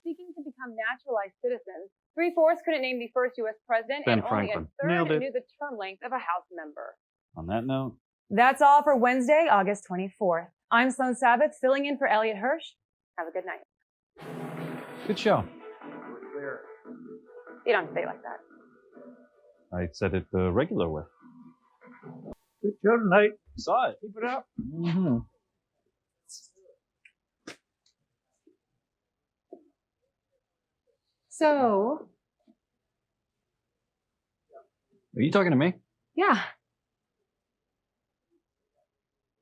seeking to become naturalized citizens. 3/4 couldn't name the first U.S. president, Ben and only Franklin. a Nailed third it. knew the term length of a House member. On that note, That's all for Wednesday, August 24th. I'm Sloan Sabbath, filling in for Elliot Hirsch. Have a good night. good show. You don't have to say it like that. I said it the regular way. Good show tonight. Saw it. Keep it up. Mm-hmm. So, Are you talking to me? yeah.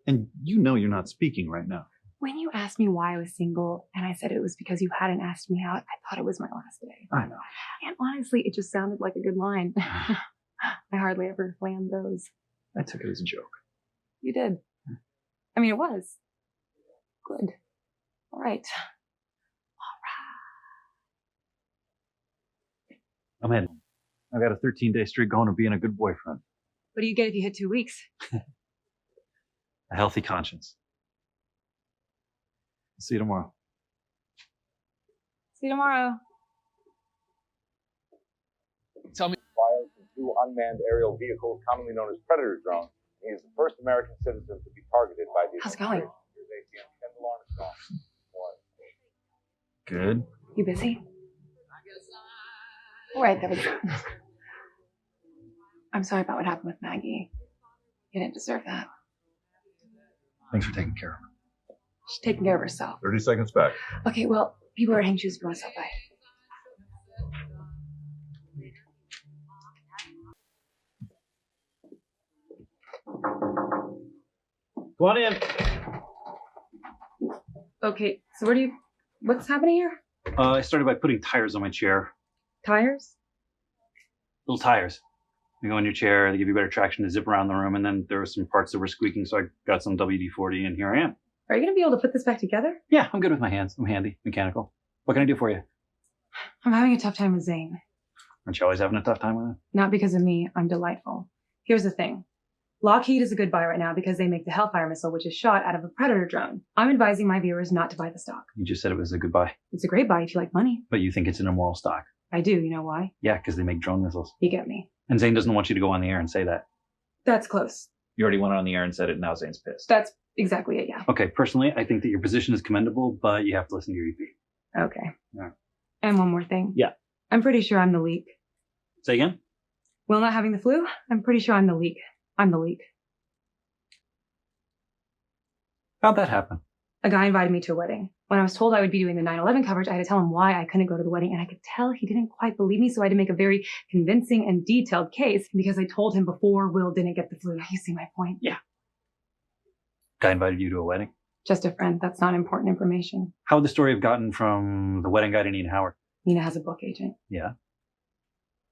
And you know you're not speaking right now. When you asked me why I was single, and I said it was because you hadn't asked me out, I thought it was my last day. I know. And honestly, it just sounded like a good line. I hardly ever land those. I took it as a joke. You did. I mean, it was. Good. All right. I'm in. I got a 13-day streak going of being a good boyfriend. What do you get if you hit 2 weeks? A healthy conscience. See you tomorrow. See you tomorrow. Tell me. Fired from 2 unmanned aerial vehicles, commonly known as Predator drones. He is the first American citizen to be targeted by these. How's it going? Here's ATM 10 alarm is gone. Good. You busy? All right, that was. I'm sorry about what happened with Maggie. You didn't deserve that. Thanks for taking care of her. She's taking care of herself. 30 seconds back. Okay, well, people are hanging shoes if you want to stop by. Go on in. Okay, so what's happening here? I started by putting tires on my chair. Tires? Little tires. They go in your chair, they give you better traction to zip around the room, and then there were some parts that were squeaking, so I got some WD-40, and here I am. Are you going to be able to put this back together? Yeah, I'm good with my hands. I'm handy, mechanical. What can I do for you? I'm having a tough time with Zane. Aren't you always having a tough time with it? Not because of me, I'm delightful. Here's the thing. Lockheed is a good buy right now because they make the Hellfire missile, which is shot out of a Predator drone. I'm advising my viewers not to buy the stock. You just said it was a good buy. It's a great buy if you like money. But you think it's an immoral stock. I do, you know why? Yeah, because they make drone missiles. You get me. And Zane doesn't want you to go on the air and say that. That's close. You already went on the air and said it, now Zane's pissed. That's exactly it, yeah. Okay, personally, I think that your position is commendable, but you have to listen to your EP. Okay. Yeah. And one more thing. Yeah. I'm pretty sure I'm the leak. Say again? Will not having the flu, I'm pretty sure I'm the leak. I'm the leak. How'd that happen? A guy invited me to a wedding. When I was told I would be doing the 9/11 coverage, I had to tell him why I couldn't go to the wedding, and I could tell he didn't quite believe me, so I had to make a very convincing and detailed case because I told him before Will didn't get the flu. You see my point? Yeah. Guy invited you to a wedding? Just a friend. That's not important information. How would the story have gotten from the wedding guy to Nina Howard? Nina has a book agent. Yeah.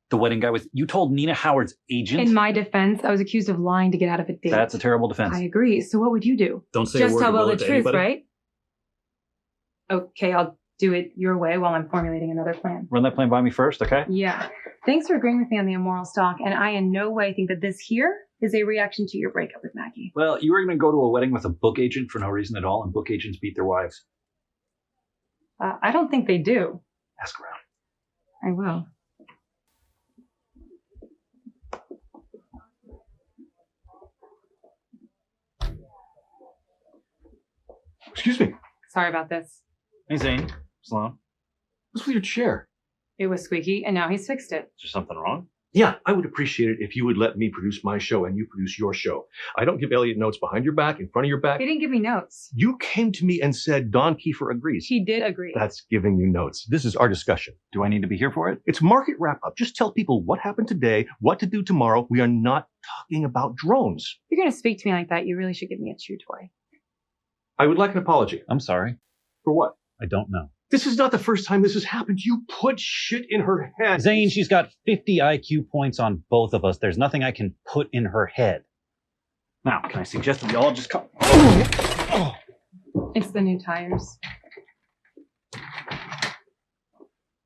The wedding guy was... You told Nina Howard's agent? In my defense, I was accused of lying to get out of a date. That's a terrible defense. I agree. So what would you do? Don't say Just a word tell Will about the it to truth, anybody. right? Okay, I'll do it your way while I'm formulating another plan. Run that plan by me first, okay? Yeah. Thanks for agreeing with me on the immoral stock, and I in no way think that this here is a reaction to your breakup with Maggie. Well, you were going to go to a wedding with a book agent for no reason at all, and book agents beat their wives. I don't think they do. Ask around. I will. Excuse me. Sorry about this. Hey, Zane. Sloan. What's with your chair? It was squeaky, and now he's fixed it. Is there something wrong? Yeah, I would appreciate it if you would let me produce my show and you produce your show. I don't give Elliot notes behind your back, in front of your back. He didn't give me notes. You came to me and said Don Kiefer agrees. He did agree. That's giving you notes. This is our discussion. Do I need to be here for it? It's market wrap-up. Just tell people what happened today, what to do tomorrow. We are not talking about drones. If you're going to speak to me like that, you really should give me a chew toy. I would like an apology. I'm sorry. For what? I don't know. This is not the first time this has happened. You put shit in her head. Zane, she's got 50 IQ points on both of us. There's nothing I can put in her head. Now, can I suggest that we all just come... It's the new tires.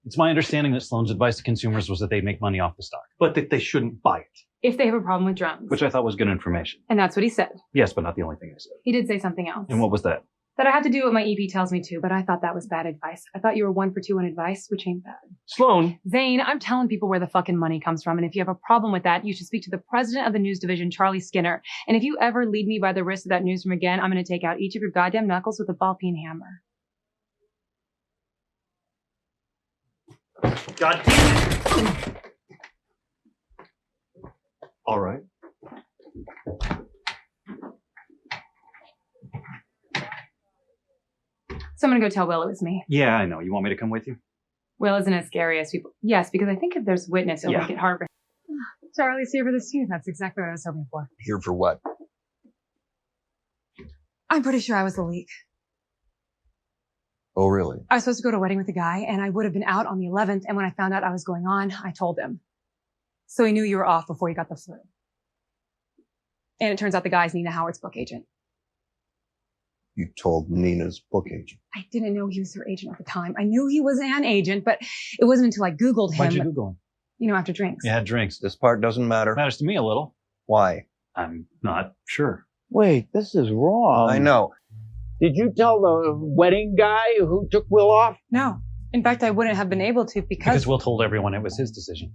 It's my understanding that Sloan's advice to consumers was that they'd make money off the stock. But that they shouldn't buy it. If they have a problem with drones. Which I thought was good information. And that's what he said. Yes, but not the only thing I said. He did say something else. And what was that? That I have to do what my EP tells me to, but I thought that was bad advice. I thought you were 1 for 2 on advice, which ain't bad. Sloan. Zane, I'm telling people where the fucking money comes from, and if you have a problem with that, you should speak to the president of the news division, Charlie Skinner. And if you ever lead me by the wrist of that newsroom again, I'm going to take out each of your goddamn knuckles with a ball-peen hammer. God damn it. All right. So I'm going to go tell Will it was me. Yeah, I know. You want me to come with you? Will isn't as scary as people. Yes, because I think if there's witness, it'll Yeah. make it harder. Charlie's here for this too. That's exactly what I was hoping for. Here for what? I'm pretty sure I was the leak. Oh, really? I was supposed to go to a wedding with a guy, and I would have been out on the 11th, and when I found out I was going on, I told him. So he knew you were off before you got the flu. And it turns out the guy's Nina Howard's book agent. You told Nina's book agent. I didn't know he was her agent at the time. I knew he was an agent, but it wasn't until I Googled him. Why'd you Google him? You know, after drinks. You had drinks. This part doesn't matter. Matters to me a little. Why? I'm not sure. Wait, this is wrong. I know. Did you tell the wedding guy who took Will off? No. In fact, I wouldn't have been able to Because Will told everyone it was his decision.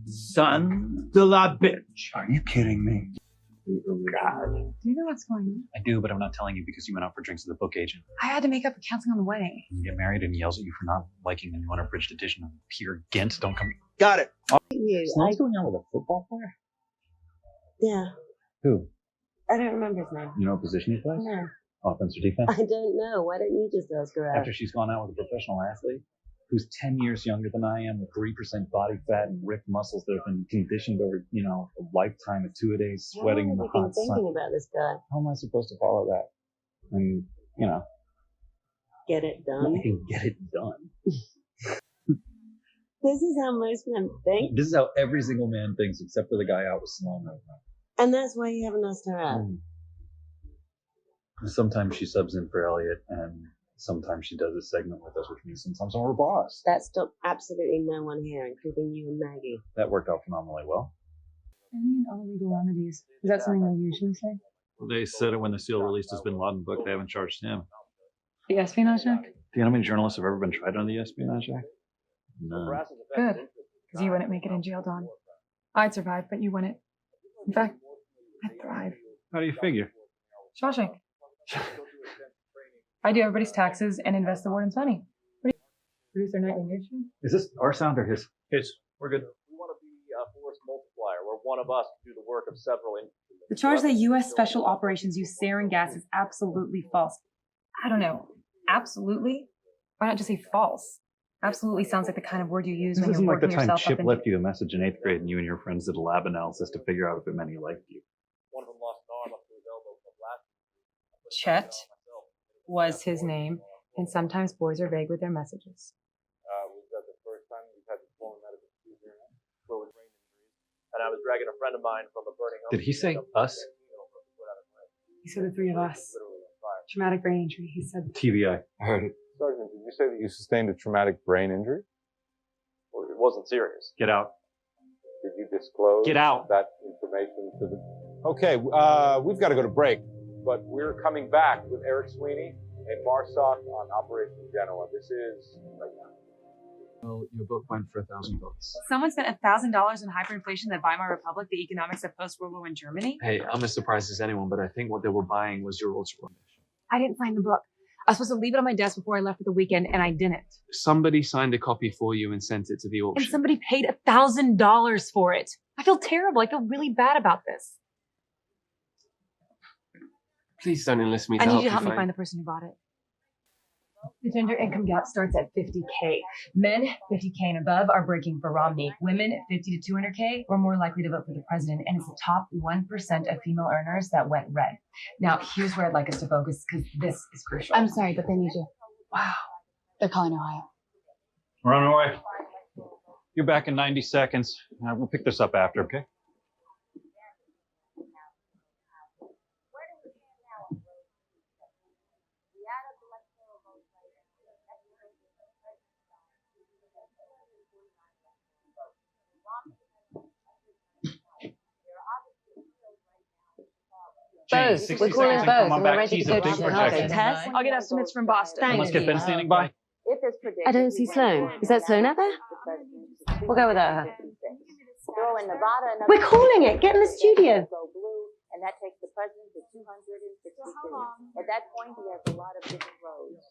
Son de la bitch. Are you kidding me? God. Do you know what's going on? I do, but I'm not telling you because you went out for drinks with the book agent. I had to make up for counseling on the wedding. You get married and he yells at you for not liking the new unabridged edition of Peter Gint. Don't come. Got it. Sloan's going out with a football player? Yeah, Who? I don't remember his name. You know what position he plays? No, Offense or defense? I don't know. Why don't you just ask her out? After she's gone out with a professional athlete who's 10 years younger than I am with 3% body fat and ripped muscles that have been conditioned over, a lifetime of 2-a-days How sweating in long the have you been hot sun. thinking about this guy? How am I supposed to follow that? And, Get it I done. can get it done. This is how most men think, This is how every single man thinks, except for the guy out with Sloan right now. and that's why you haven't asked her out. Sometimes she subs in for Elliot, and sometimes she does a segment with us, which means sometimes I'm her boss. That stopped absolutely no one here, including you and Maggie. That worked out phenomenally well. Any and all legal remedies. Is that something they usually say? Well, they said it when the seal released his Bin Laden book. They haven't charged him. The Espionage Act? Do you know how many journalists have ever been tried under the Espionage Act? None. Good. Because you wouldn't make it in jail, Don. I'd survive, but you wouldn't. In fact, I'd thrive. How do you figure? Shawshank. I do everybody's taxes and invest the warden's money. Produce their nightly newsroom? Is this our sound or his? His. We're good. We want to be a force multiplier. We're one of us to do the work of several industries. The charge that U.S. Special Operations use sarin gas is absolutely false. I don't know. Absolutely? Why not just say false? Absolutely sounds like the kind of word you use This when you're isn't like the working time yourself Chip up into... left you a message in 8th grade and you and your friends did a lab analysis to figure out if it meant he liked you. One of them lost an arm up to his elbow from last. Chet was his name, and sometimes boys are vague with their messages. Was that the first time we've had the full medical procedure where with brain injuries? And I was dragging a friend of mine from a burning home. Did he say us? He said the three of us. Traumatic brain injury, he said. TBI. I heard it. Sergeant, did you say that you sustained a traumatic brain injury? Well, it wasn't serious. Get out. Did you disclose Get out. that information to the... Okay, we've got to go to break, but we're coming back with Eric Sweeney and MARSOC on Operation Genoa. This is right now. Well, your book went for $1,000. Someone spent $1,000 in hyperinflation in the Weimar Republic, the economics of post-World War I Germany? Hey, I'm as surprised as anyone, but I think what they were buying was your Rolls Royce. I didn't sign the book. I was supposed to leave it on my desk before I left for the weekend, and I didn't. Somebody signed a copy for you and sent it to the And auction. somebody paid $1,000 for it. I feel terrible. I feel really bad about this. Please don't enlist me I to need you to help help me find the person who bought it. The gender income gap starts at 50K. Men 50K and above are breaking for Romney. Women 50 to 200K were more likely to vote for the president, and it's the top 1% of female earners that went red. Now, here's where I'd like us to focus because this is crucial. I'm sorry, but they need you. Wow. They're calling Ohio. We're on our way. You're back in 90 seconds. We'll pick this up after, okay? James, Both. 60 We're calling seconds and both, come on and we're back. ready He's to a go to big Chicago. projector. Tess? I'll get estimates from Boston. Thank Let's get Ben you. standing by. I don't see Sloan. Is that Sloan out there? We'll go without her. We're calling it. Get in the studio. And that takes the president to 262. At that point, he has a lot of different roads.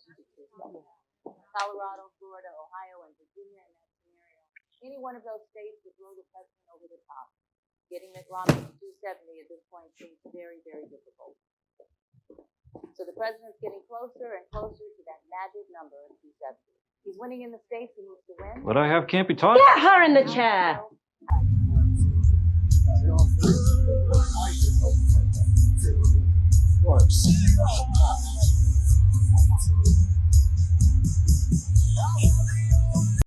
Colorado, Florida, Ohio, and Virginia in that scenario. Any one of those states would throw the president over the top. Getting Mitt Romney to 270 at this point seems very, very difficult. So the president's getting closer and closer to that magic number of 270. He's winning in the states he needs to win. What I have can't be taught. Get her in the chair. What?